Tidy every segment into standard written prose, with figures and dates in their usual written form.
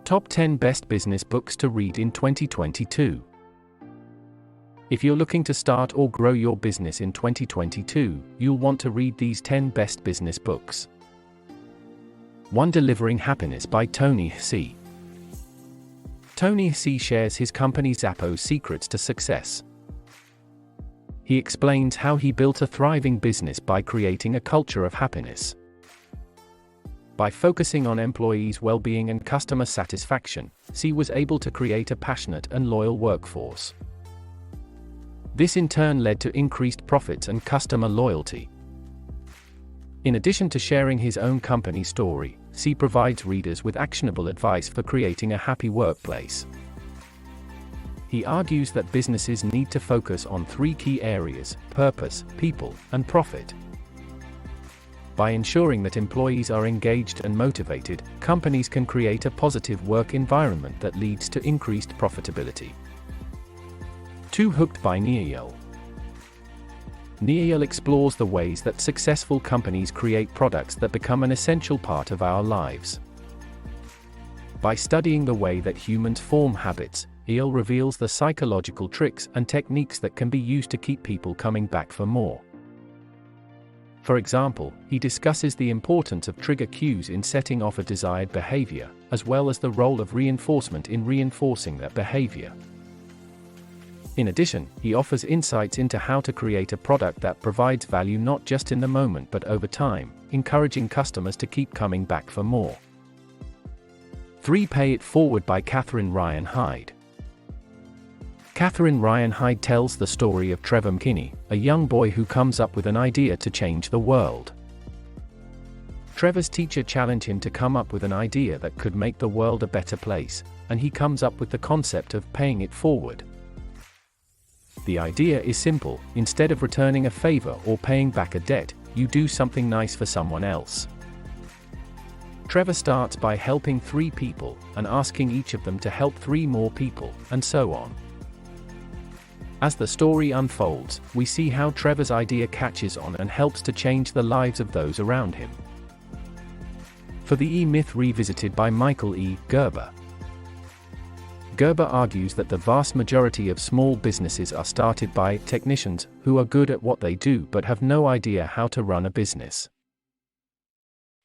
Top 10 Best Business Books to Read in 2022. If you're looking to start or grow your business in 2022, you'll want to read these 10 best business books. 1. Delivering Happiness by Tony Hsieh. Tony Hsieh shares his company Zappos' secrets to success. He explains how he built a thriving business by creating a culture of happiness. By focusing on employees' well-being and customer satisfaction, Hsieh was able to create a passionate and loyal workforce. This in turn led to increased profits and customer loyalty. In addition to sharing his own company story, Hsieh provides readers with actionable advice for creating a happy workplace. He argues that businesses need to focus on 3 key areas: purpose, people, and profit. By ensuring that employees are engaged and motivated, companies can create a positive work environment that leads to increased profitability. 2. Hooked by Nir Eyal. Nir Eyal explores the ways that successful companies create products that become an essential part of our lives. By studying the way that humans form habits, Eyal reveals the psychological tricks and techniques that can be used to keep people coming back for more. For example, he discusses the importance of trigger cues in setting off a desired behavior, as well as the role of reinforcement in reinforcing that behavior. In addition, he offers insights into how to create a product that provides value not just in the moment but over time, encouraging customers to keep coming back for more. 3. Pay It Forward by Catherine Ryan Hyde. Catherine Ryan Hyde tells the story of Trevor McKinney, a young boy who comes up with an idea to change the world. Trevor's teacher challenged him to come up with an idea that could make the world a better place, and he comes up with the concept of paying it forward. The idea is simple: instead of returning a favor or paying back a debt, you do something nice for someone else. Trevor starts by helping 3 people, and asking each of them to help 3 more people, and so on. As the story unfolds, we see how Trevor's idea catches on and helps to change the lives of those around him. For the E-Myth Revisited by Michael E. Gerber. Gerber argues that the vast majority of small businesses are started by technicians who are good at what they do but have no idea how to run a business.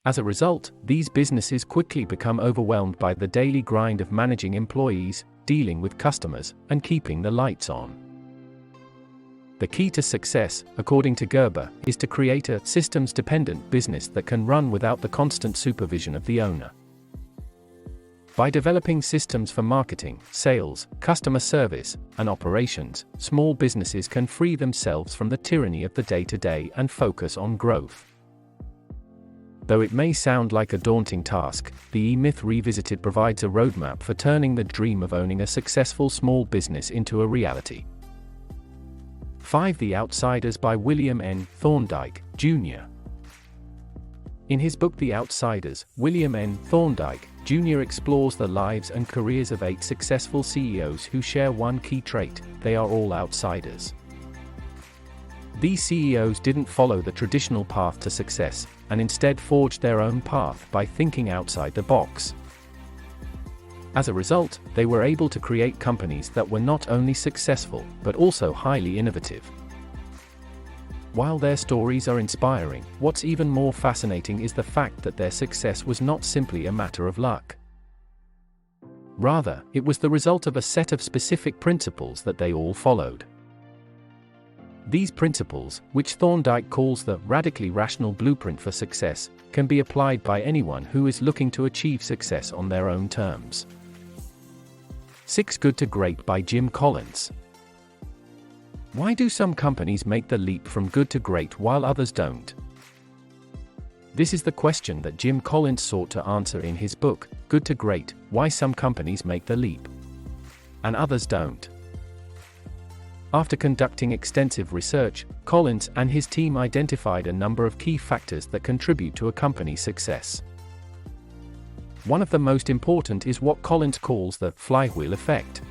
As a result, these businesses quickly become overwhelmed by the daily grind of managing employees, dealing with customers, and keeping the lights on. The key to success, according to Gerber, is to create a systems-dependent business that can run without the constant supervision of the owner. By developing systems for marketing, sales, customer service, and operations, small businesses can free themselves from the tyranny of the day-to-day and focus on growth. Though it may sound like a daunting task, the E-Myth Revisited provides a roadmap for turning the dream of owning a successful small business into a reality. 5. The Outsiders by William N. Thorndike, Jr. In his book The Outsiders, William N. Thorndike, Jr. explores the lives and careers of 8 successful CEOs who share one key trait: they are all outsiders. These CEOs didn't follow the traditional path to success, and instead forged their own path by thinking outside the box. As a result, they were able to create companies that were not only successful, but also highly innovative. While their stories are inspiring, what's even more fascinating is the fact that their success was not simply a matter of luck. Rather, it was the result of a set of specific principles that they all followed. These principles, which Thorndike calls the radically rational blueprint for success, can be applied by anyone who is looking to achieve success on their own terms. 6. Good to Great by Jim Collins. Why do some companies make the leap from good to great while others don't? This is the question that Jim Collins sought to answer in his book, Good to Great: Why Some Companies Make the Leap and Others Don't. After conducting extensive research, Collins and his team identified a number of key factors that contribute to a company's success. One of the most important is what Collins calls the flywheel effect.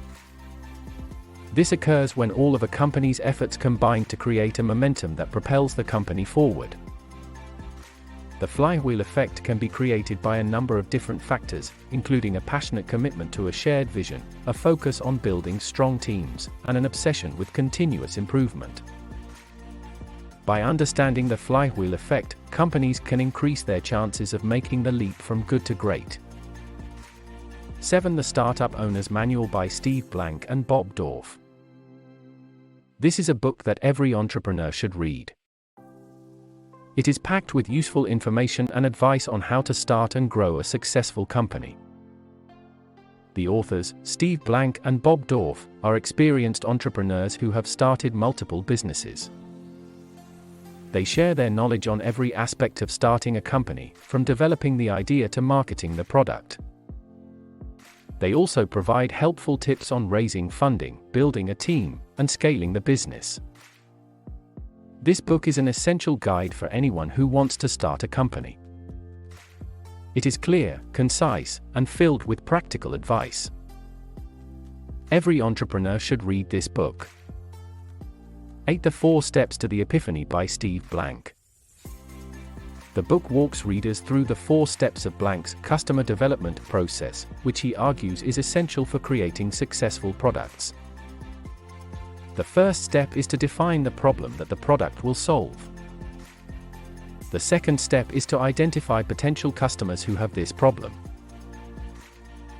This occurs when all of a company's efforts combine to create a momentum that propels the company forward. The flywheel effect can be created by a number of different factors, including a passionate commitment to a shared vision, a focus on building strong teams, and an obsession with continuous improvement. By understanding the flywheel effect, companies can increase their chances of making the leap from good to great. 7. The Startup Owner's Manual by Steve Blank and Bob Dorf. This is a book that every entrepreneur should read. It is packed with useful information and advice on how to start and grow a successful company. The authors, Steve Blank and Bob Dorf, are experienced entrepreneurs who have started multiple businesses. They share their knowledge on every aspect of starting a company, from developing the idea to marketing the product. They also provide helpful tips on raising funding, building a team, and scaling the business. This book is an essential guide for anyone who wants to start a company. It is clear, concise, and filled with practical advice. Every entrepreneur should read this book. 8. The 4 Steps to the Epiphany by Steve Blank. The book walks readers through the 4 steps of Blank's customer development process, which he argues is essential for creating successful products. The first step is to define the problem that the product will solve. The second step is to identify potential customers who have this problem.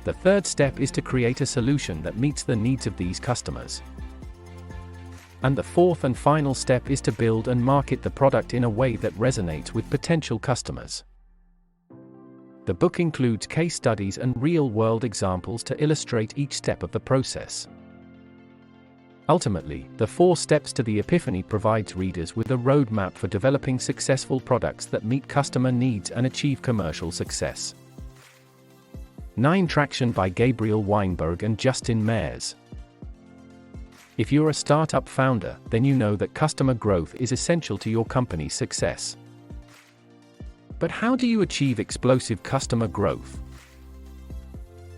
The third step is to create a solution that meets the needs of these customers. And the fourth and final step is to build and market the product in a way that resonates with potential customers. The book includes case studies and real-world examples to illustrate each step of the process. Ultimately, the 4 Steps to the Epiphany provides readers with a roadmap for developing successful products that meet customer needs and achieve commercial success. 9. Traction by Gabriel, Weinberg and Justin Mares. If you're a startup founder, then you know that customer growth is essential to your company's success. But how do you achieve explosive customer growth?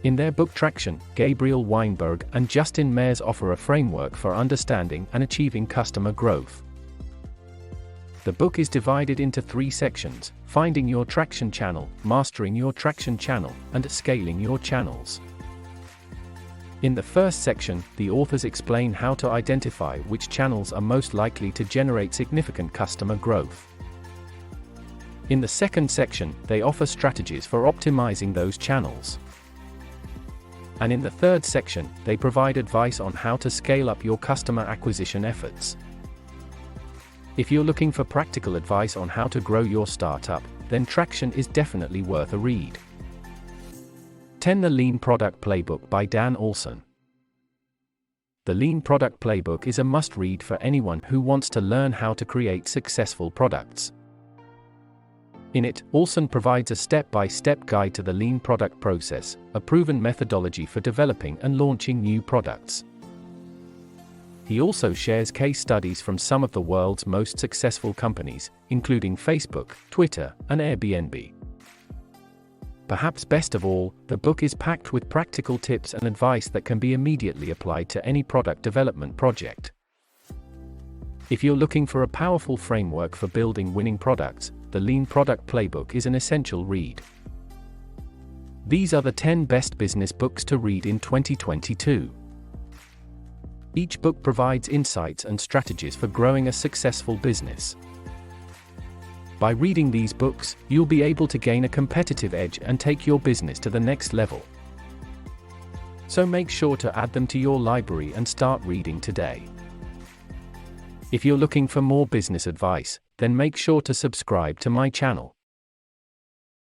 In their book Traction, Gabriel Weinberg and Justin Mares offer a framework for understanding and achieving customer growth. The book is divided into 3 sections: finding your traction channel, mastering your traction channel, and scaling your channels. In the first section, the authors explain how to identify which channels are most likely to generate significant customer growth. In the second section, they offer strategies for optimizing those channels. And in the third section, they provide advice on how to scale up your customer acquisition efforts. If you're looking for practical advice on how to grow your startup, then Traction is definitely worth a read. 10. The Lean Product Playbook by Dan Olson. The Lean Product Playbook is a must-read for anyone who wants to learn how to create successful products. In it, Olson provides a step-by-step guide to the lean product process, a proven methodology for developing and launching new products. He also shares case studies from some of the world's most successful companies, including Facebook, Twitter, and Airbnb. Perhaps best of all, the book is packed with practical tips and advice that can be immediately applied to any product development project. If you're looking for a powerful framework for building winning products, the Lean Product Playbook is an essential read. These are the 10 best business books to read in 2022. Each book provides insights and strategies for growing a successful business. By reading these books, you'll be able to gain a competitive edge and take your business to the next level. So make sure to add them to your library and start reading today. If you're looking for more business advice, then make sure to subscribe to my channel.